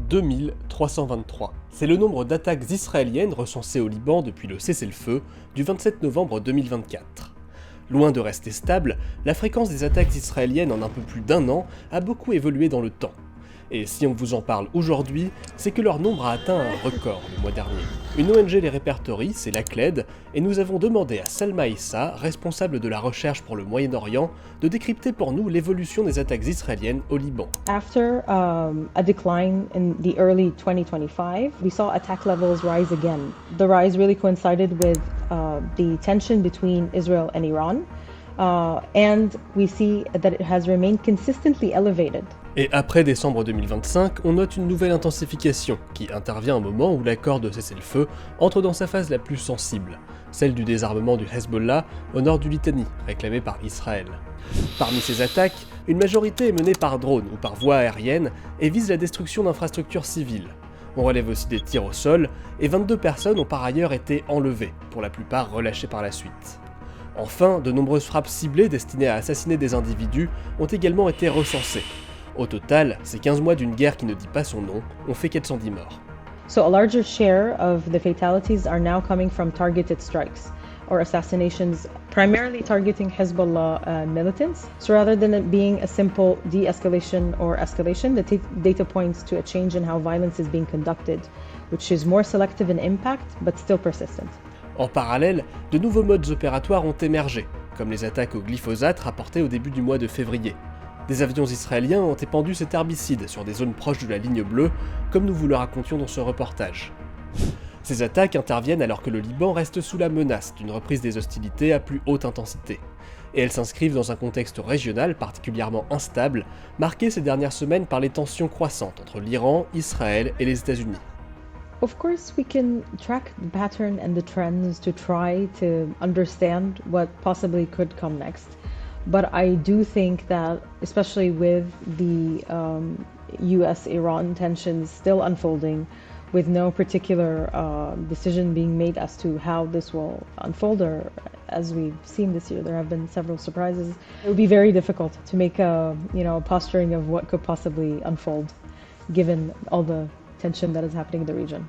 2323. C'est le nombre d'attaques israéliennes recensées au Liban depuis le cessez-le-feu du 27 novembre 2024. Loin de rester stable, la fréquence des attaques israéliennes en un peu plus d'un an a beaucoup évolué dans le temps. Et si on vous en parle aujourd'hui, c'est que leur nombre a atteint un record le mois dernier. Une ONG les répertorie, c'est l'ACLED, et nous avons demandé à Salma Issa, responsable de la recherche pour le Moyen-Orient, de décrypter pour nous l'évolution des attaques israéliennes au Liban. After a decline in the early 2025, we saw attack levels rise again. The rise really coincided with the tension between Israel and Iran, and we see that it has remained consistently elevated. Et après décembre 2025, on note une nouvelle intensification, qui intervient au moment où l'accord de cessez-le-feu entre dans sa phase la plus sensible, celle du désarmement du Hezbollah au nord du Litanie, réclamé par Israël. Parmi ces attaques, une majorité est menée par drone ou par voie aérienne et vise la destruction d'infrastructures civiles. On relève aussi des tirs au sol, et 22 personnes ont par ailleurs été enlevées, pour la plupart relâchées par la suite. Enfin, de nombreuses frappes ciblées destinées à assassiner des individus ont également été recensées. Au total, ces 15 mois d'une guerre qui ne dit pas son nom ont fait 410 morts. So a larger share of the fatalities are now coming from targeted strikes or assassinations, primarily targeting Hezbollah militants. So rather than it being a simple de-escalation or escalation, the data points to a change in how violence is being conducted, which is more selective in impact but still persistent. En parallèle, de nouveaux modes opératoires ont émergé, comme les attaques au glyphosate rapportées au début du mois de février. Des avions israéliens ont épandu cet herbicide sur des zones proches de la ligne bleue, comme nous vous le racontions dans ce reportage. Ces attaques interviennent alors que le Liban reste sous la menace d'une reprise des hostilités à plus haute intensité. Et elles s'inscrivent dans un contexte régional particulièrement instable, marqué ces dernières semaines par les tensions croissantes entre l'Iran, Israël et les États-Unis. Of course, we can track the pattern and the trends to try to understand what possibly could come next. But I do think that, especially with the US-Iran tensions still unfolding, with no particular decision being made as to how this will unfold, or as we've seen this year, there have been several surprises. It would be very difficult to make a posturing of what could possibly unfold, given all the tension that is happening in the region.